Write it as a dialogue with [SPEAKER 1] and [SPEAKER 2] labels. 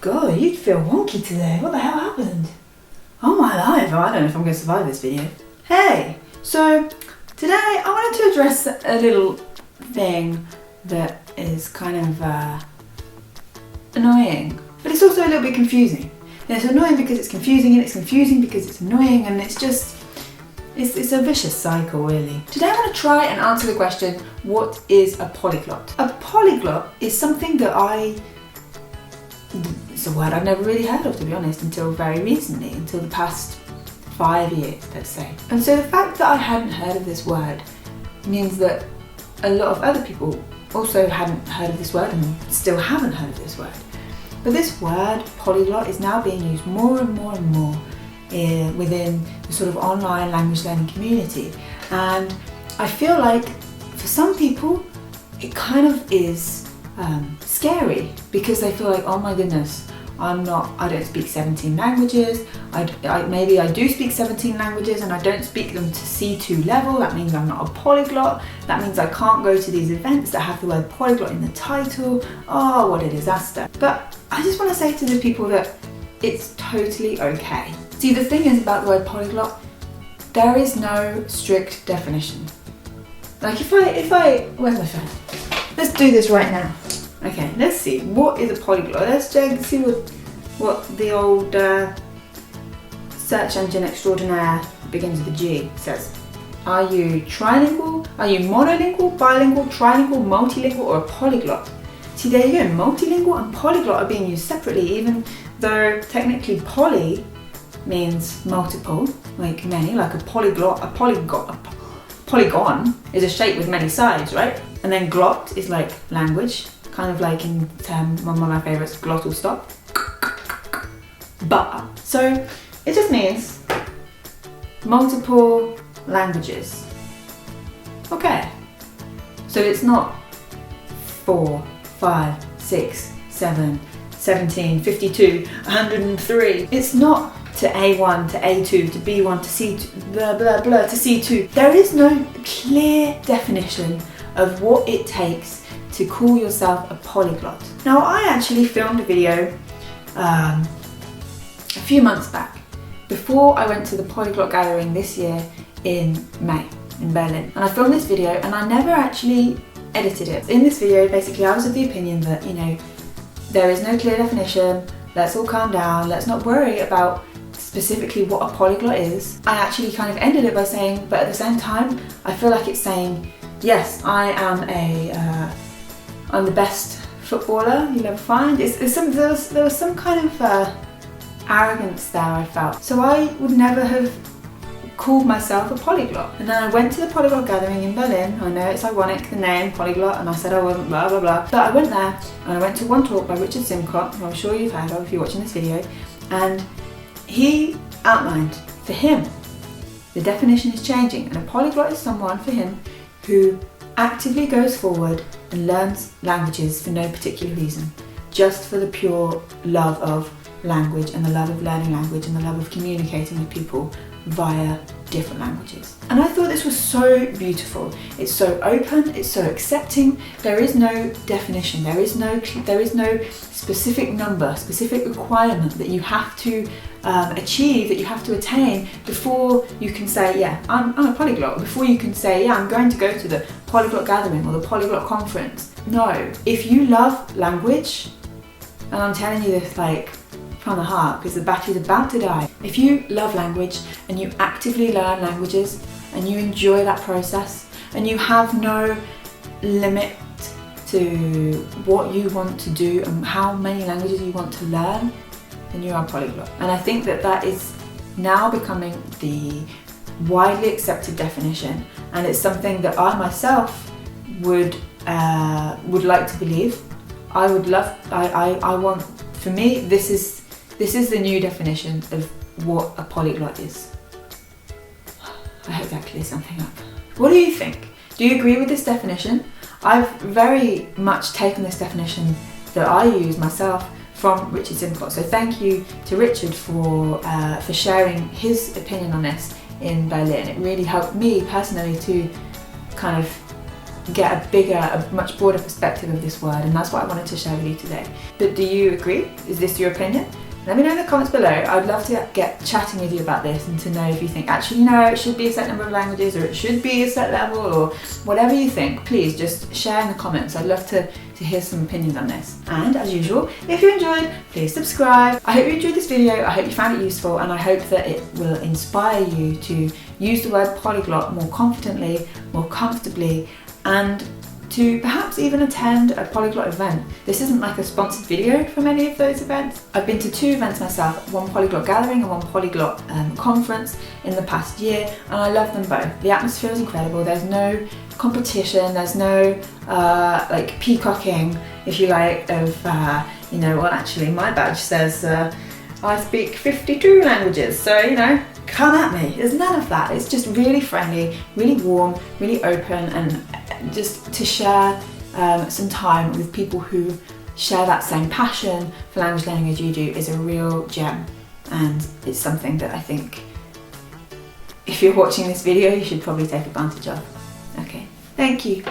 [SPEAKER 1] God, you feel wonky today. What the hell happened? Oh my life, I don't know if I'm going to survive this video. Hey, so today I wanted to address a little thing that is kind of annoying, but it's also a little bit confusing. And it's annoying because it's confusing, and it's confusing because it's annoying, and it's just, it's a vicious cycle really. Today I want to try and answer the question, what is a polyglot? A polyglot is something that it's a word I've never really heard of, to be honest, until very recently, until the past 5 years, let's say. And so the fact that I hadn't heard of this word means that a lot of other people also hadn't heard of this word and still haven't heard of this word. But this word, polyglot, is now being used more and more and more within the sort of online language learning community. And I feel like for some people it kind of is scary, because they feel like, oh my goodness, I don't speak 17 languages, maybe I do speak 17 languages and I don't speak them to C2 level, that means I'm not a polyglot, that means I can't go to these events that have the word polyglot in the title. Oh, what a disaster. But I just want to say to the people that it's totally okay. See, the thing is about the word polyglot, there is no strict definition. Like if I, where's my phone? Let's do this right now. Okay, let's see, what is a polyglot? Let's check and see what the old search engine extraordinaire begins with a G says. Are you trilingual? Are you monolingual, bilingual, trilingual, multilingual, or a polyglot? See, there you go, multilingual and polyglot are being used separately, even though technically poly means multiple, like many, like a polygon is a shape with many sides, right? And then glot is like language, kind of like in one of my favourites, glottal stop. But, so it just means multiple languages. Okay, so it's not 4, 5, 6, 7, 17, 52, 103. It's not to A1, to A2, to B1, to C2, blah, blah, blah, to C2. There is no clear definition of what it takes to call yourself a polyglot. Now, I actually filmed a video a few months back, before I went to the Polyglot gathering this year in May in Berlin. And I filmed this video and I never actually edited it. In this video, basically, I was of the opinion that, you know, there is no clear definition, let's all calm down, let's not worry about specifically what a polyglot is. I actually kind of ended it by saying, but at the same time, I feel like it's saying, yes, I am I'm the best footballer you'll ever find. There was some kind of arrogance there, I felt. So I would never have called myself a polyglot. And then I went to the Polyglot gathering in Berlin. I know it's ironic, the name polyglot, and I said I wasn't, blah blah blah. But I went there and I went to one talk by Richard Simcott, who I'm sure you've heard of if you're watching this video, and he outlined, for him, the definition is changing, and a polyglot is someone, for him, who actively goes forward and learns languages for no particular reason, just for the pure love of language and the love of learning language and the love of communicating with people via different languages. And I thought this was so beautiful. It's so open, it's so accepting. There is no definition, there is no specific number, specific requirement that you have to achieve, that you have to attain before you can say, yeah, I'm a polyglot, before you can say, yeah, I'm going to go to the Polyglot gathering or the Polyglot conference. No, if you love language, and I'm telling you this like from the heart because the battery's about to die. If you love language and you actively learn languages and you enjoy that process and you have no limit to what you want to do and how many languages you want to learn, then you are a polyglot. And I think that that is now becoming the widely accepted definition, and it's something that I myself would like to believe. I want, for me, this is the new definition of what a polyglot is. I hope that clears something up. What do you think? Do you agree with this definition? I've very much taken this definition that I use myself from Richard Simcott. So thank you to Richard for sharing his opinion on this in Berlin. It really helped me personally to kind of get a much broader perspective of this word, and that's what I wanted to share with you today. But do you agree? Is this your opinion? Let me know in the comments below. I'd love to get chatting with you about this and to know if you think, actually no, it should be a set number of languages, or it should be a set level, or whatever you think. Please just share in the comments. I'd love to hear some opinions on this. And as usual, if you enjoyed, please subscribe. I hope you enjoyed this video. I hope you found it useful, and I hope that it will inspire you to use the word polyglot more confidently, more comfortably, and to perhaps even attend a polyglot event. This isn't like a sponsored video from any of those events. I've been to 2 events myself, one polyglot gathering and one polyglot conference in the past year, and I love them both. The atmosphere is incredible. There's no competition, there's no like peacocking, if you like, of you know, well actually my badge says I speak 52 languages, so you know, come at me. There's none of that. It's just really friendly, really warm, really open, and just to share some time with people who share that same passion for language learning as you do is a real gem, and it's something that I think if you're watching this video you should probably take advantage of. Okay, thank you.